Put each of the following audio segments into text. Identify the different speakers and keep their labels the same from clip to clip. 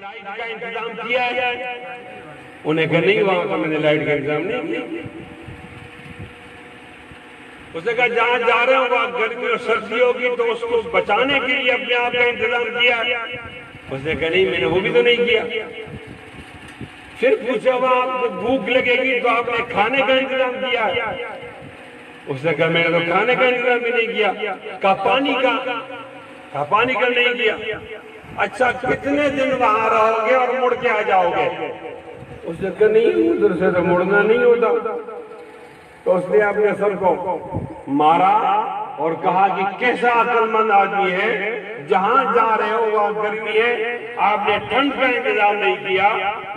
Speaker 1: Light کا انتظام کیا ہے؟ انہیں کہا نہیں، وہاں کا میں نے لائٹ کا انتظام نہیں کیا۔ اس نے کہا جہاں جا رہے ہوں وہاں گرمی اور سردی ہوگی تو اس کو بچانے کے لیے اپنے آپ کا انتظام کیا۔ اس نے کہا نہیں، میں نے وہ بھی تو نہیں کیا۔ پھر پوچھا وہاں آپ کو بھوک لگے گی تو آپ نے کھانے کا انتظام کیا؟ اس نے کہا میں نے تو کھانے کا انتظام بھی نہیں کیا۔ کہا پانی کا؟ کہا پانی کا نہیں کیا۔ اچھا کتنے دن وہاں رہو گے اور مڑ کے آ جاؤ گے؟ اس نے کہا نہیں، ادھر سے تو مڑنا نہیں ہوتا۔ تو اس نے اپنے سر کو مارا اور کہا کہ کیسا عقل مند آدمی ہے، جہاں جا رہے ہو وہاں گرمی ہے، آپ نے ٹھنڈ کا انتظام نہیں کیا،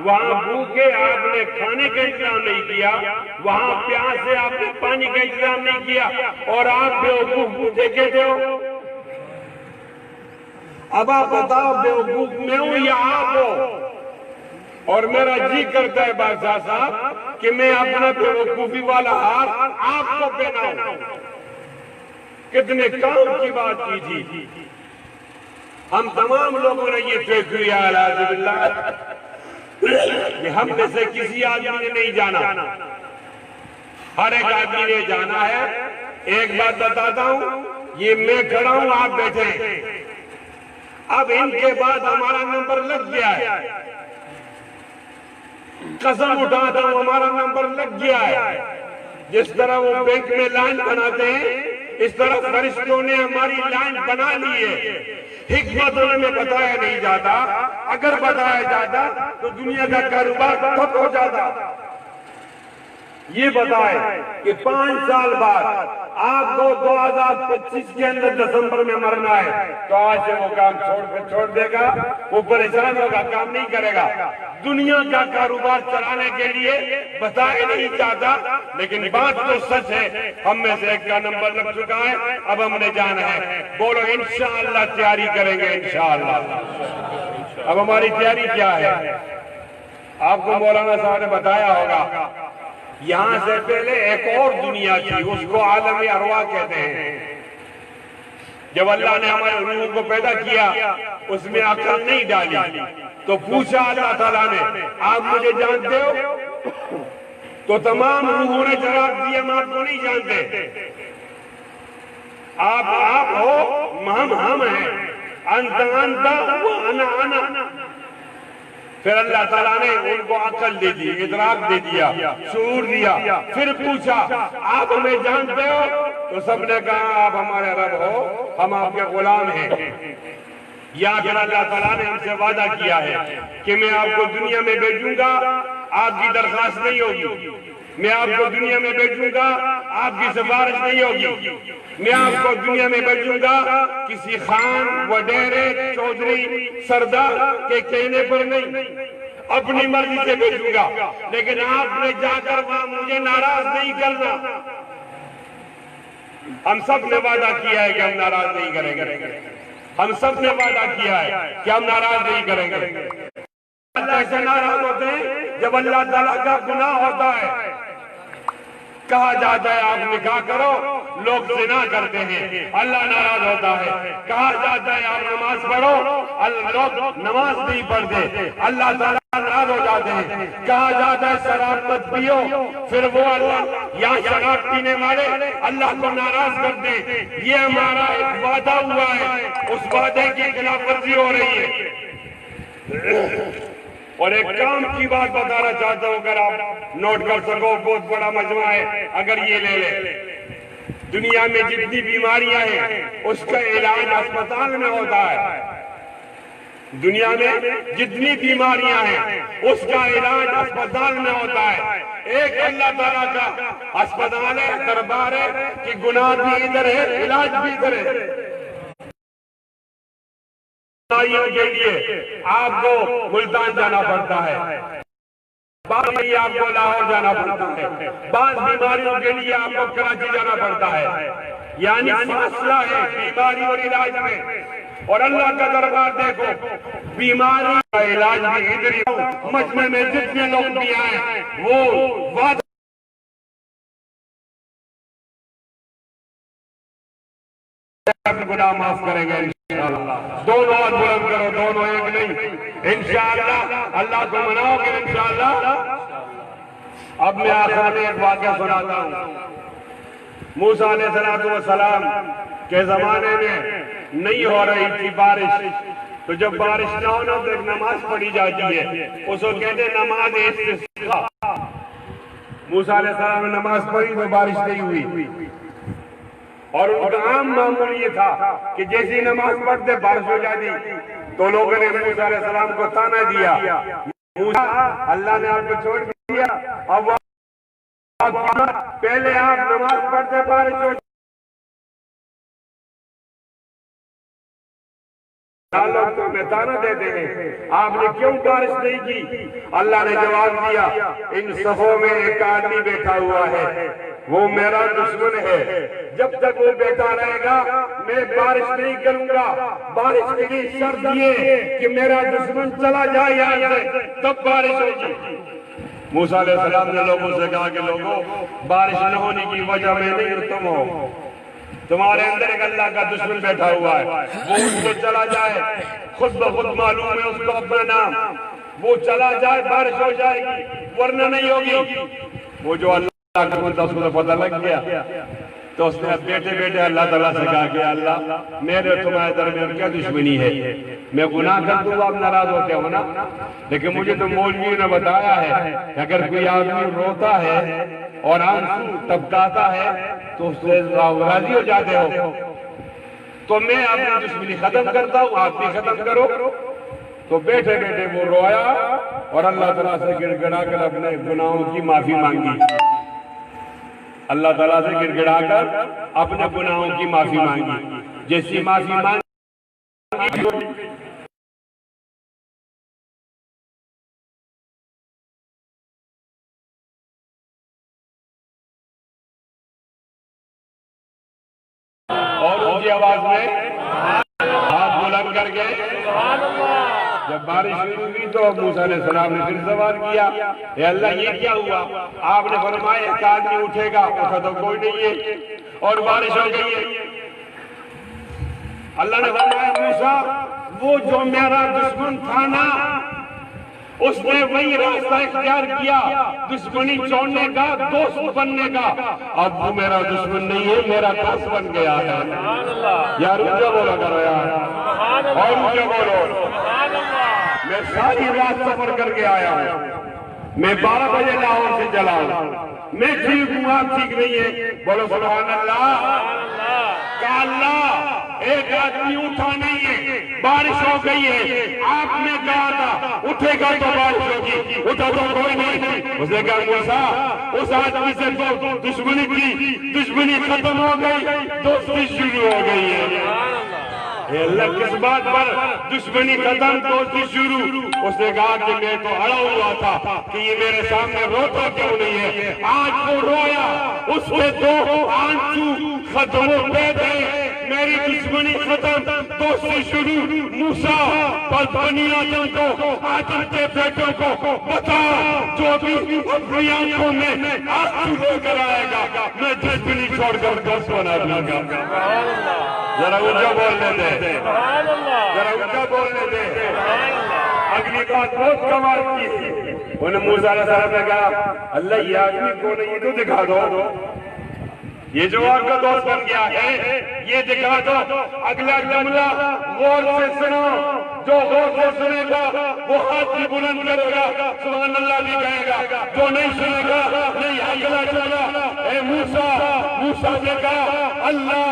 Speaker 1: وہاں بھوکے آپ نے کھانے کا انتظام نہیں کیا، وہاں پیاس سے آپ نے پانی کا انتظام نہیں کیا، اور آپ بیوقوف مجھے کہتے ہو؟ اب آپ بتاؤ بیوقوف میں ہوں یا آپ ہو؟ اور میرا جی کرتا ہے بادشاہ صاحب کہ میں اپنا بیوقوفی والا ہار آپ کو پہناؤں۔ کتنے کام کی بات کی تھی۔ ہم تمام لوگوں نے یہ طے کیا اعوذ باللہ کہ ہم میں سے کسی آدمی نے نہیں جانا، ہر ایک آدمی نے جانا ہے۔ ایک بات بتاتا ہوں، یہ میں کھڑا ہوں، آپ بیٹھے ہیں، اب ان کے بعد ہمارا نمبر لگ گیا ہے، قسم اٹھاتا ہوں ہمارا نمبر لگ گیا ہے۔ جس طرح وہ بینک میں لائن بناتے ہیں اس طرح فرشتوں نے ہماری لائن بنا لی ہے۔ حکمت ہمیں بتایا نہیں جاتا، اگر بتایا جاتا تو دنیا کا کاروبار ٹھپ ہو جاتا۔ یہ بتائے کہ 5 سال بعد آپ کو 2025 کے اندر دسمبر میں مرنا ہے تو آج سے وہ کام چھوڑ دے گا، وہ پریشان ہوگا، کام نہیں کرے گا۔ دنیا کا کاروبار چلانے کے لیے بتایا نہیں چاہتا، لیکن بات تو سچ ہے، ہم میں سے ایک کا نمبر لگ چکا ہے، اب ہم نے جانا ہے۔ بولو انشاءاللہ تیاری کریں گے انشاءاللہ۔ اب ہماری تیاری کیا ہے؟ آپ کو مولانا صاحب نے بتایا ہوگا، یہاں سے پہلے ایک اور دنیا تھی، اس کو عالم ارواح کہتے ہیں۔ جب اللہ نے ہمارے روح کو پیدا کیا اس میں عقل نہیں ڈالی تو پوچھا اللہ تعالیٰ نے آپ مجھے جانتے ہو؟ تو تمام روحوں نے جواب دیا ہم آپ کو نہیں جانتے، آپ ہو، ہم ہیں، انت وانا۔ پھر اللہ تعالیٰ نے ان کو عقل دے دی، ادراک دے دیا، شعور دیا۔ پھر پوچھا آپ ہمیں جانتے ہو؟ تو سب نے کہا آپ ہمارے رب ہو، ہم آپ کے غلام ہیں۔ یا پھر اللہ تعالیٰ نے ہم سے وعدہ کیا ہے کہ میں آپ کو دنیا میں بھیجوں گا، آپ کی درخواست نہیں ہوگی، میں آپ کو دنیا میں بھیجوں گا، آپ کی سفارش نہیں ہوگی، میں آپ کو دنیا میں بھیجوں گا کسی خان، وڈیرے، چودھری، سردار کے کہنے پر نہیں، اپنی مرضی سے بھیجوں گا، لیکن آپ نے جا کر وہاں مجھے ناراض نہیں کرنا۔ ہم سب نے وعدہ کیا ہے کہ ہم ناراض نہیں کریں گے، ہم سب نے وعدہ کیا ہے کہ ہم ناراض نہیں کریں گے۔ اللہ سے ناراض ہوتے ہیں جب اللہ تعالیٰ کا گناہ ہوتا ہے۔ کہا جاتا ہے آپ نکاح کرو، لوگ زنا کرتے ہیں، اللہ ناراض ہوتا ہے۔ کہا جاتا ہے آپ نماز پڑھو، لوگ نماز نہیں پڑھتے، اللہ تعالیٰ ناراض ہو جاتے ہیں۔ کہا جاتا ہے شراب مت پیو، پھر وہ اللہ یہاں شراب پینے والے اللہ کو ناراض کرتے ہیں۔ یہ ہمارا ایک وعدہ ہوا ہے، اس وعدے کی خلاف ورزی ہو رہی ہے۔ اور ایک کام کی بات بتانا چاہتا ہوں، اگر آپ نوٹ کر سکو، بہت بڑا مجمع ہے، اگر یہ لے لے، دنیا میں جتنی بیماریاں ہیں اس کا علاج اسپتال میں ہوتا ہے۔ دنیا میں جتنی بیماریاں ہیں اس کا علاج اسپتال میں ہوتا ہے۔ ایک اللہ تعالیٰ کا اسپتال ہے، دربار ہے کہ گناہ بھی ادھر ہے، علاج بھی ادھر ہے۔ کے لیے آپ کو ملتان جانا پڑتا ہے، بعض میں آپ کو لاہور جانا پڑتا ہے، بعض بیماریوں کے لیے آپ کو کراچی جانا پڑتا ہے۔ یعنی فاصلہ ہے بیماری اور علاج میں، اور اللہ کا دربار دیکھو، بیماری کا علاج بھی ادھر ہی ہو۔ مجمع میں جتنے لوگ بھی آئے وہ وعدہ گناہ معاف کریں گے۔ دونوں ہاتھ بلند کرو، دونوں ایک نہیں، انشاءاللہ اللہ کو مناؤ گے انشاءاللہ۔ اب میں آخر میں ایک واقعہ سناتا ہوں۔ موسیٰ علیہ السلام کے زمانے میں نہیں ہو رہی تھی بارش، تو جب بارش نہ ہونا تو ایک نماز پڑھی جاتی ہے، اس کو کہتے ہیں نماز استسقاء۔ موسیٰ علیہ السلام نے نماز پڑھی تو بارش نہیں ہوئی، اور ان کا عام معمول یہ تھا کہ جیسی نماز پڑھتے بارش ہو جاتی، تو لوگوں نے موسیٰ علیہ السلام کو طعنہ دیا، موسیٰ اللہ نے آپ کو چھوڑ دیا، اب پہلے آپ نماز پڑھتے بارش ہو جاتی، لوگ تو ہمیں طعنہ دیتے ہیں آپ نے کیوں بارش نہیں کی؟ اللہ نے جواب دیا، ان صفوں میں ایک آدمی بیٹھا ہوا ہے، وہ میرا دشمن ہے، جب تک وہ بیٹھا رہے گا میں بارش نہیں کروں گا، بارش کے لیے شرط یہ کہ میرا دشمن چلا جائے یہاں سے تب بارش ہوگی۔ موسیٰ علیہ السلام نے لوگوں سے کہا کہ لوگوں، بارش نہ ہونے کی وجہ میں نہیں تم ہو، تمہارے اندر ایک اللہ کا دشمن بیٹھا ہوا ہے، وہ اس کو چلا جائے، خود بخود معلوم ہے اس کو اپنا نام، وہ چلا جائے بارش ہو جائے گی ورنہ نہیں ہوگی۔ وہ جو اللہ کا بندہ اس کو پتہ لگ گیا، تو اس نے بیٹے بیٹے اللہ تعالیٰ سے کہا کہ اللہ میرے اور تمہارے درمیان کیا دشمنی ہے، میں گناہ کر دوں آپ ناراض ہوتے ہو نا، لیکن مجھے تو مولوی نے بتایا ہے کہ اگر کوئی آدمی روتا ہے اور آنسو ٹپکاتا ہے تو اس سے راضی ہو جاتے ہو، تو میں اپنی دشمنی ختم کرتا ہوں، آپ بھی ختم کرو۔ تو بیٹھے بیٹھے وہ رویا اور اللہ تعالیٰ سے گڑ گڑا کر اپنے گناہوں کی معافی مانگی، اللہ تعالیٰ سے گڑ گڑا کر اپنے گناہوں کی معافی مانگی، جیسی معافی مانگی اور ان کی آواز میں ہاتھ بلند کر کے جب بارش شروع ہوئی تو موسیٰ علیہ السلام نے پھر سوال کیا، اے اللہ یہ کیا ہوا؟ آپ نے فرمایا ایک آدمی اٹھے گا، اٹھا تو کوئی نہیں ہے اور بارش ہو گئی ہے۔ اللہ نے فرمایا موسیٰ وہ جو میرا دشمن تھا نا، اس نے وہی راستہ اختیار کیا دشمنی چھوڑنے کا، دوست بننے کا، اب وہ میرا دشمن نہیں ہے، میرا دوست بن گیا ہے۔ یار اونچا بولا کرو یار، اور اونچا بولو۔ میں ساری رات سفر کر کے آیا ہوں، میں 12 بجے لاہور سے چلا ہوں، میں ٹھیک ہوں آپ ٹھیک نہیں ہے، بولو سبحان اللہ۔ کہ اللہ ایک آدمی اٹھا نہیں ہے، بارش ہو گئی ہے، آپ نے کہا تھا اٹھے گا تو بارش ہوگی، اٹھا تو کوئی نہیں۔ اس نے کہا موسیٰ اس آدمی سے تو دشمنی کی، دشمنی ختم ہو گئی، دوستی شروع ہو گئی ہے۔ اے اللہ کس بات پر دشمنی ختم دوستی شروع؟ اس نے کہا کہ میں تو اڑا ہوا تھا کہ یہ میرے سامنے روتا کیوں نہیں ہے، آج وہ رویا، اس پہ دو آنسو ختم ہو گئے، میری دشمنی ختم دوستی شروع۔ موسیٰ پر بنی آدم کو، آدم کے بیٹوں کو بتا جو بھی اپنی آنکھوں میں آنسو لے کر آئے گا میں دشمنی چھوڑ کر دوست بنا دوں گا۔ ذرا اونچا بولنے دے، ذرا اونچا بولنے دے۔ اگلی بات بہت کمال کی، انہیں موسیٰ علیہ السلام نے کہا اللہ یہ آدمی کون ہے یہ تو دکھا دو، یہ جو آپ کا دوست بن گیا ہے یہ دکھا دو۔ اگلا جملہ غور سے سنو، جو غور سے سنے گا وہ ہاتھ بھی بلند کرے گا، سبحان اللہ بھی کہے گا، جو نہیں سنے گا نہیں اگلا جملہ۔ اے موسیٰ نے کہا اللہ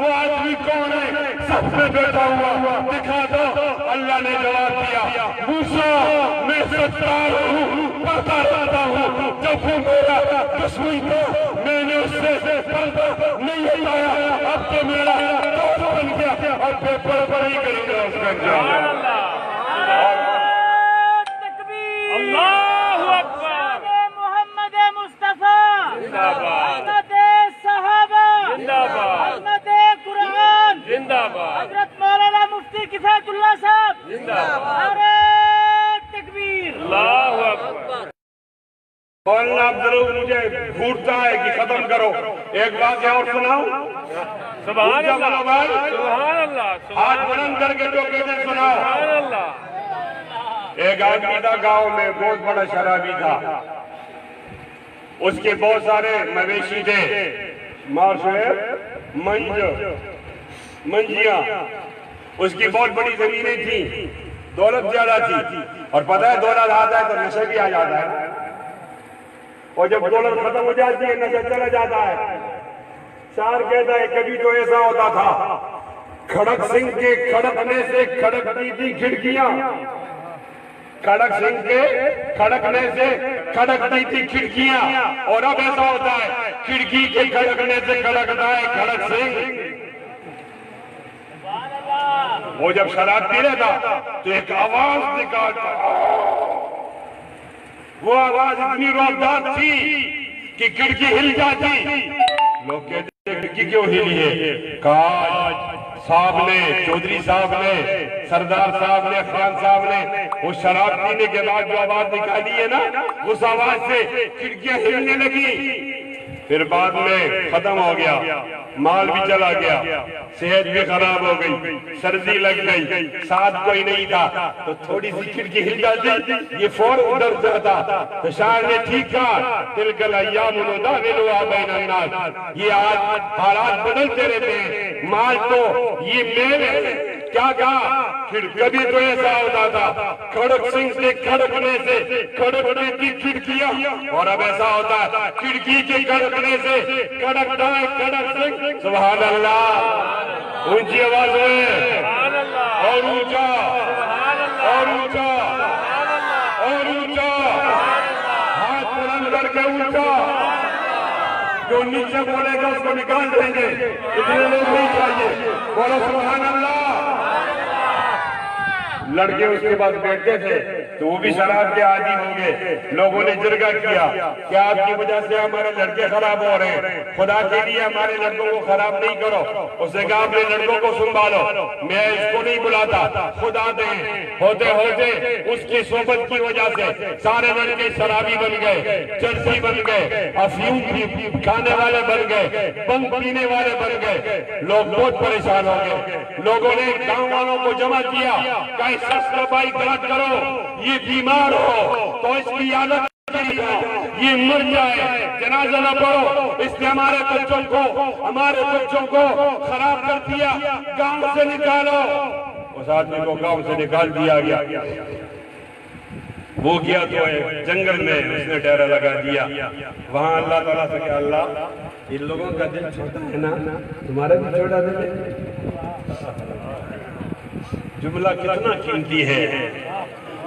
Speaker 1: وہ آدمی کون ہے سب میں بیٹھا ہوا دکھا دو۔ اللہ نے جواب دیا موسیٰ میں ستار ہوں، پتا رہتا ہوں، جب وہ میرا دشمن تھا میں نے اس سے پردہ نہیں ہٹایا، اب تو میرا دوست بن گیا، اب میں بڑھ ہی کروں گا اس کا انجام۔
Speaker 2: تکبیر، اللہ اکبر، محمد مصطفیٰ زندہ باد، حضرت صحابہ زندہ باد، حضرت قرآن زندہ باد، حضرت مولانا مفتی کفایت اللہ صاحب زندہ باد، نعرہ تکبیر، اللہ اکبر۔
Speaker 1: مولانا اب ضرور مجھے گھورتا ہے کہ ختم کرو، ایک بات اور سناؤں،
Speaker 2: سبحان
Speaker 1: اونچا بولو بھائی،
Speaker 2: سبحان اللہ،
Speaker 1: ہاتھ بلند کر کے جو کہتے سناؤ۔
Speaker 2: سبحان اللہ۔
Speaker 1: ایک آدمی تھا گاؤں میں، بہت بڑا شرابی تھا، اس کے بہت سارے مویشی تھے، منجیاں، اس کی بہت بڑی زمینیں تھیں، دولت زیادہ تھی، اور پتہ ہے دولت آتا ہے تو نشہ بھی آ جاتا ہے، اور جب دولت ختم ہو جاتی ہے نشہ چلا جاتا ہے۔ شاعر کہتا ہے کبھی تو ایسا ہوتا تھا، کھڑک سنگھ کے کھڑکنے سے کھڑکتی تھی کھڑکیاں، کھڑک سنگھ کے کھڑکنے سے کھڑکتی تھی کھڑکیاں، اور اب ایسا ہوتا ہے کھڑکی کے کھڑکنے سے کھڑکتا ہے کھڑک سنگھ۔ وہ جب شراب پی رہا تھا تو ایک آواز نکالتا، وہ آواز اتنی روزدار تھی کہ کھڑکی ہل جاتی۔ لوگ کہتے ہیں کھڑکی کیوں ہلی ہے؟ کاج صاحب نے، چودھری صاحب نے، سردار صاحب نے، خان صاحب نے وہ شراب پینے کے بعد جو آواز نکالی ہے نا، اس آواز سے کھڑکیاں ہلنے لگی، پھر بعد میں ختم ہو گیا، مال بھی چلا گیا، صحت بھی خراب ہو گئی، سردی لگ گئی، ساتھ کوئی نہیں تھا تو تھوڑی سی کھڑکی ہل جاتی، یہ فوراً ڈر جاتا۔ تو شاعر نے ٹھیک کہا، تلک الایام نداولها بین الناس، یہ آج حالات بدلتے رہتے ہیں، مال تو یہ میل ہے۔ کیا کہا؟ کبھی تو ایسا ہوتا تھا کھڑک سنگھ کے کھڑکنے سے کھڑکتی تھی کھڑکیاں، اور اب ایسا ہوتا ہے کھڑکی کے کھڑکنے سے کھڑکتا ہے کھڑک سنگھ۔ سبحان اللہ، اونچی آواز ہوئے، اور اونچا، اور اونچا، اور اونچا، ہاتھ بلند کر کے اونچا۔ جو نیچے بولے گا اس کو نکال دیں گے، اتنے لوگ نہیں چاہیے، بولو سبحان اللہ۔ لڑکے اس کے پاس بیٹھتے تھے تو وہ بھی شراب کے عادی ہو گئے، لوگوں نے جرگہ کیا کہ آپ کی وجہ سے ہمارے لڑکے خراب ہو رہے ہیں، خدا کے لیے ہمارے لڑکوں کو خراب نہیں کرو۔ اس نے کہا اپنے لڑکوں کو سنبھالو، میں اس کو نہیں بلاتا، خدا دیں۔ ہوتے ہوتے اس کی صحبت کی وجہ سے سارے لڑکے شرابی بن گئے، چرسی بن گئے، افیون کھانے والے بن گئے، بنگ پینے والے بن گئے، لوگ بہت پریشان ہو گئے۔ لوگوں نے گاؤں والوں کو جمع کیا کہ بھائی غلط کرو، یہ بیمار ہو تو اس کی عادت یہ مر جائے، جنازہ نہ پڑھو، اس نے ہمارے بچوں کو خراب کر دیا، گاؤں سے نکالو۔ اس آدمی کو گاؤں سے نکال دیا گیا، وہ گیا تو جنگل میں اس نے ڈیرا لگا دیا، وہاں اللہ تعالیٰ سے کہ اللہ ان لوگوں کا دل چھوٹا ہے نا، تمہارا بھی چھوٹا دل ہے۔ جملہ کتنا قیمتی ہے،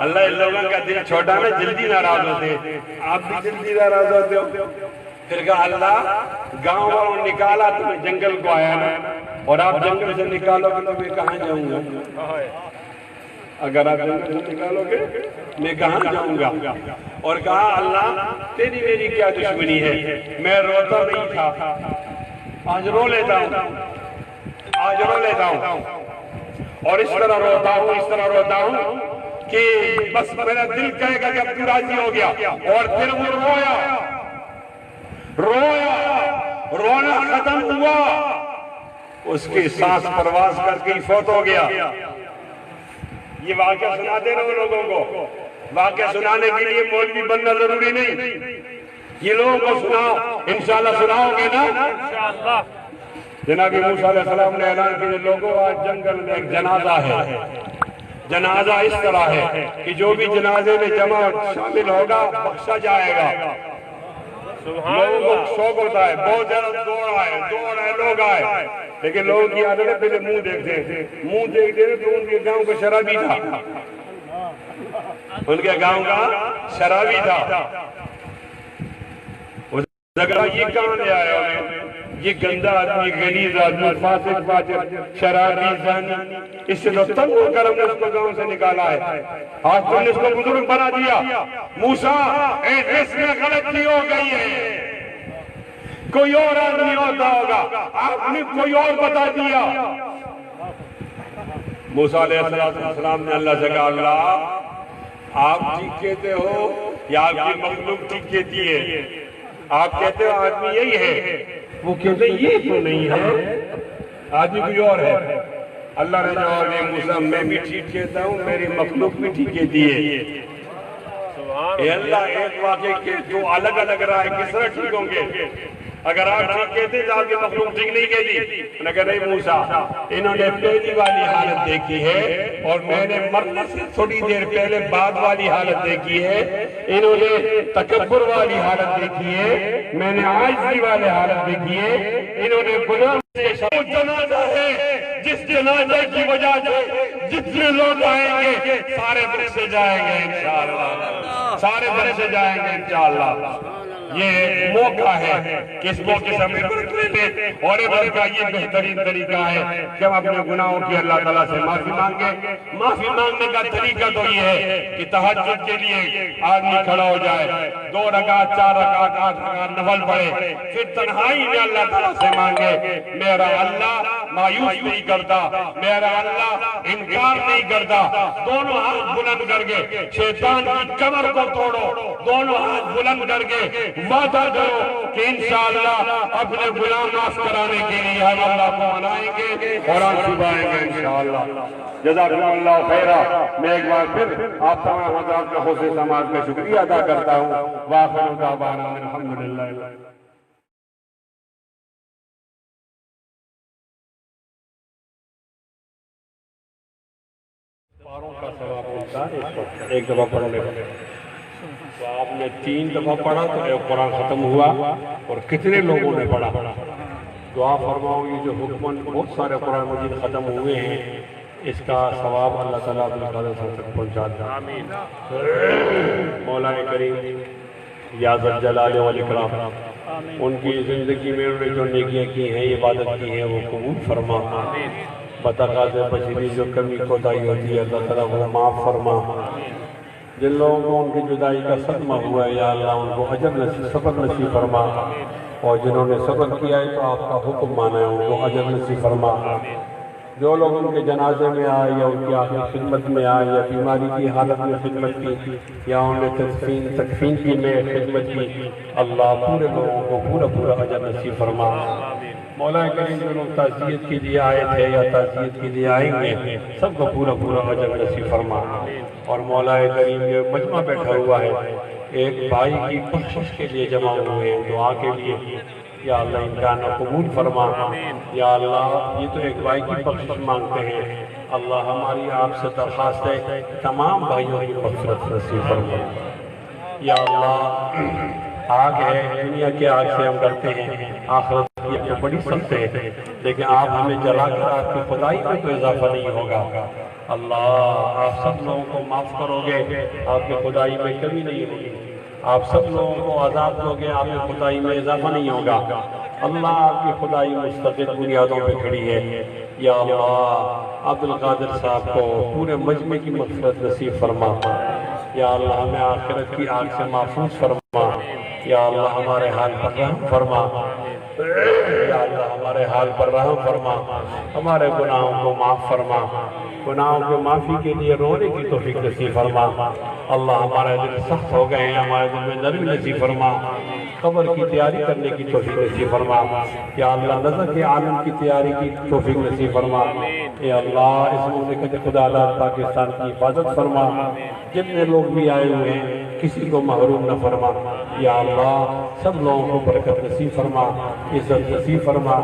Speaker 1: اللہ ان لوگوں کا دل چھوٹا میں جلدی ناراض ہوتے، آپ بھی جلدی ناراض ہوتے ہو۔ پھر کہا اللہ گاؤں والوں نکالا تو میں جنگل کو آیا نا، اور آپ جنگل سے نکالو گے تو میں کہاں جاؤں گا؟ اگر آپ جنگل سے نکالو گے میں کہاں جاؤں گا؟ اور کہا اللہ تیری میری کیا دشمنی ہے، میں روتا نہیں تھا، آج رو لیتا ہوں، آج رو لیتا ہوں، اور اس طرح روتا ہوں، اس طرح روتا ہوں کہ بس میرا دل کہے گا کہ اب تو راضی ہو گیا۔ اور پھر وہ رویا، رونا ختم ہوا، اس کی سانس پرواز کر کے فوت ہو گیا۔ یہ واقعہ سناتے رہو لوگوں کو، واقعہ سنانے کے لیے مولوی بننا ضروری نہیں، یہ لوگوں کو سناؤ، انشاءاللہ سناؤ گے نا انشاءاللہ۔ جناب موسیٰ علیہ السلام نے اعلان کیا لوگوں آج جنگل میں ایک جنازہ ہے، جنازہ اس طرح ہے کہ جو بھی جنازے میں جمع شامل ہوگا بخشا جائے گا۔ لوگوں کو شوق ہوتا ہے، بہت زیادہ دوڑ آئے، لوگ آئے، لیکن لوگوں کی عادت ہے پہلے منہ دیکھتے ہیں تو ان کے گاؤں کا شرابی تھا، ان کے گاؤں کا شرابی تھا، یہ کہاں لے آیا انہیں، یہ گندہ آدمی، غلیظ آدمی، فاسق فاجر، شرابی، زانی، اس سے تو تنگ ہو کر ہم نے اس کو گاؤں سے نکالا ہے، آج تم نے اس کو بزرگ بنا دیا۔ موسیٰ اس میں غلطی ہو گئی ہے، کوئی اور آدمی ہوتا ہوگا، آپ نے کوئی اور بتا دیا۔ موسیٰ علیہ السلام نے اللہ سے کہا اللہ آپ ٹھیک کہتے ہو یا آپ کی مخلوق ٹھیک کہتی ہے؟ آپ کہتے ہو آدمی یہی ہے، وہ کہتے یہ تو نہیں ہے، آدمی کوئی اور ہے. اللہ نے جواب دیا موسیٰ میں بھی ٹھیک کہتا ہوں میری مخلوق بھی ٹھیک کہتی ہے. اے اللہ ایک واقعے کے جو الگ الگ رائے کس طرح ٹھیک ہوں گے؟ اگر آپ ٹھیک کہتے تو آپ کی مخلوق ٹھیک نہیں کہتی. انہوں نے کہا نہیں موسیٰ انہوں نے پہلی والی حالت دیکھی ہے اور میں نے مرنے سے تھوڑی دیر پہلے بعد والی حالت دیکھی ہے. انہوں نے تکبر والی حالت دیکھی ہے, میں نے عاجزی والی حالت دیکھی ہے. انہوں نے گناہ سے وہ جنازہ ہے جس جنازے کی وجہ سے جتنے لوگ آئیں گے سارے بر سے جائیں گے انشاءاللہ, سارے بر سے جائیں گے انشاءاللہ. یہ موقع ہے کہ اس موقع سے ہمیں برکت لیں اور عبادت کا یہ بہترین طریقہ ہے کہ ہم اپنے گناہوں کی اللہ تعالیٰ سے معافی مانگیں. معافی مانگنے کا طریقہ تو یہ ہے کہ تہجد کے لیے آدمی کھڑا ہو جائے, 2 رکعت 4 رکعت 8 رکعت نفل پڑھے, پھر تنہائی میں اللہ تعالیٰ سے مانگے میرا اللہ مایوس نہیں کرتا, میرا اللہ انکار نہیں کرتا. دونوں ہاتھ بلند کر کے شیطان کی کمر کو توڑو, دونوں ہاتھ بلند کر کے وعدہ کرو کہ انشاءاللہ اپنے گناہ معاف کرانے کے لیے ہم اللہ کو منائیں گے اور آنسو بہائیں گے انشاءاللہ. جزاکم اللہ خیرہ. میں ایک بار پھر آپ تمام حضرات کا خصوصی سماج میں شکریہ ادا کرتا ہوں. وآخر دعوانا الحمدللہ. پاروں کا ثواب ملتا ہے ایک دفعہ پڑھنے کا. تو آپ نے 3 دفعہ پڑھا تو ایک قرآن ختم ہوا اور کتنے لوگوں نے پڑھا؟ دعا فرماؤ یہ جو حکمن بہت سارے قرآن مجید ختم ہوئے ہیں اس کا ثواب اللہ تعالیٰ اپنے قدر تک پہنچا دے. مولا کریم یا ذا الجلال والاکرام ان کی زندگی میں انہوں نے جو نیکیاں کی ہیں عبادت کی ہیں وہ قبول فرما. بتقاض بشری جو کمی کوتاہی ہوتی ہے اللہ تعالیٰ وہ معاف فرما. جن لوگوں کو ان کی جدائی کا صدمہ ہوا ہے یا اللہ ان کو اجر نصیب صبر نصیب فرما, اور جنہوں نے صبر کیا ہے تو آپ کا حکم مانا ہے ان کو اجر نصیب فرما. جو لوگ ان کے جنازے میں آئے یا ان کی آخری خدمت میں آئے یا بیماری کی حالت میں خدمت کی یا انہوں نے تکفین کی میں خدمت کی, اللہ پورے لوگوں کو پورا اجر نصیب فرما. مولا کریم جو لوگ تعزیت کے لیے آئے تھے یا تعزیت کے لیے آئیں گے سب کو پورا اجر نصیب فرما. اور مولا کریم یہ مجمع بیٹھا ہوا ہے ایک بھائی کی بخشش کے لیے جمع ہوئے ہیں دعا کے لیے, یا اللہ امکان قبول فرما. یا اللہ یہ تو ایک بھائی کی بخشش مانگتے ہیں, اللہ ہماری آپ سے درخواست ہے تمام بھائیوں کی مغفرت نصیب فرما. یا اللہ آگ ہے دنیا کے آگ سے ہم ڈرتے ہیں, آخرت کی اپنے بڑی سخت ہے, لیکن آپ ہمیں جلا کر آپ کی خدائی میں تو اضافہ نہیں ہوگا. اللہ آپ سب لوگوں کو معاف کرو گے, آپ کی خدائی میں کمی نہیں ہوگی. آپ سب لوگوں کو عذاب دو گے, آپ کی خدائی میں اضافہ نہیں ہوگا. اللہ آپ کی خدائی مستقل بنیادوں پہ کھڑی ہے. یا اللہ عبدالقادر صاحب کو پورے مجمع کی مغفرت نصیب فرما. یا اللہ ہمیں آخرت کی آگ سے محفوظ فرما. یا اللہ ہمارے حال پر رحم فرما. یا اللہ ہمارے حال پر رحم فرما, ہمارے گناہوں کو معاف فرما. گناہوں کے معافی کے لیے رونے کی توفیق نصیب فرما. اللہ ہمارے دل سخت ہو گئے ہیں, ہمارے دل میں نرمی نصیب فرما. قبر کی تیاری کرنے کی توفیق نصیب فرما. یا اللہ نظر کے عالم کی تیاری کی توفیق نصیب فرما. یا اللہ اس مملکت خدا آزاد پاکستان کی حفاظت فرما. جتنے لوگ بھی آئے ہوئے ہیں کسی کو محروم نہ فرما. یا اللہ سب لوگوں کو برکت نصیب فرما, عزت نصیب فرما,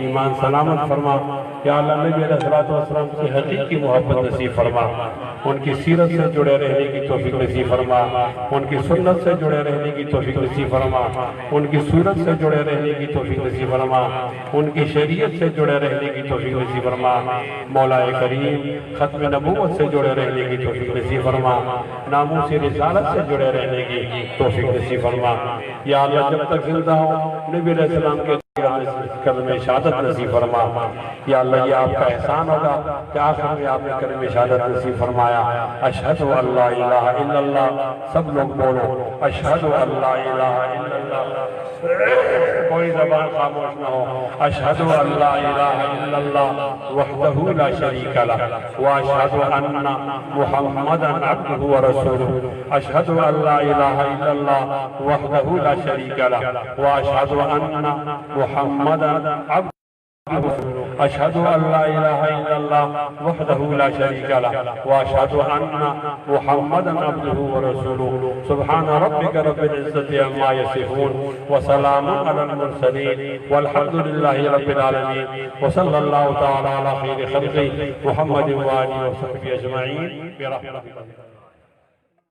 Speaker 1: ایمان سلامت فرما. یا اللہ نبی علیہ السلام کی حقیقی محبت نصیب فرما. ان کی سیرت سے جڑے رہنے کی توفیق نصیب فرما. ان کی سنت سے جڑے رہنے کی توفیق نصیب فرما. ان کی صورت سے جڑے رہنے کی توفیق نصیب فرما. ان کی شریعت سے جڑے رہنے کی توفیق نصیب فرما. مولا کریم ختم نبوت سے جڑے رہنے کی توفیق نصیب فرما. ناموس رسالت سے جڑے رہنے کی توفیق نصیب فرما. یا اللہ جب تک زندہ ہو نبی علیہ السلام کے کلمہ شہادت نصیب فرما. یا اللہ یہ آپ کا احسان ہوگا کہ آخر میں آپ نے کلمہ شہادت نصیب فرمایا. اشہد ان لا الہ الا اللہ, سب لوگ بولو اشہد ان لا الہ الا اللہ, کوئی زبان خاموش نہ ہو. اشہد ان لا الہ الا اللہ وحدہ لا شریک لہ واشہد ان محمدا عبدہ ورسولہ. اشہد ان لا الہ الا اللہ وحدہ لا شریک لہ واشہد ان محمدا عبدہ
Speaker 3: أشهد أن لا إله إلا الله وحده لا شريك له وأشهد أن محمدا عبده ورسوله سبحان ربك رب العزة عما يصفون وسلام على المرسلين والحمد لله رب العالمين وصلى الله تعالى على خير خلقه محمد وآله وصحبه أجمعين برحمته.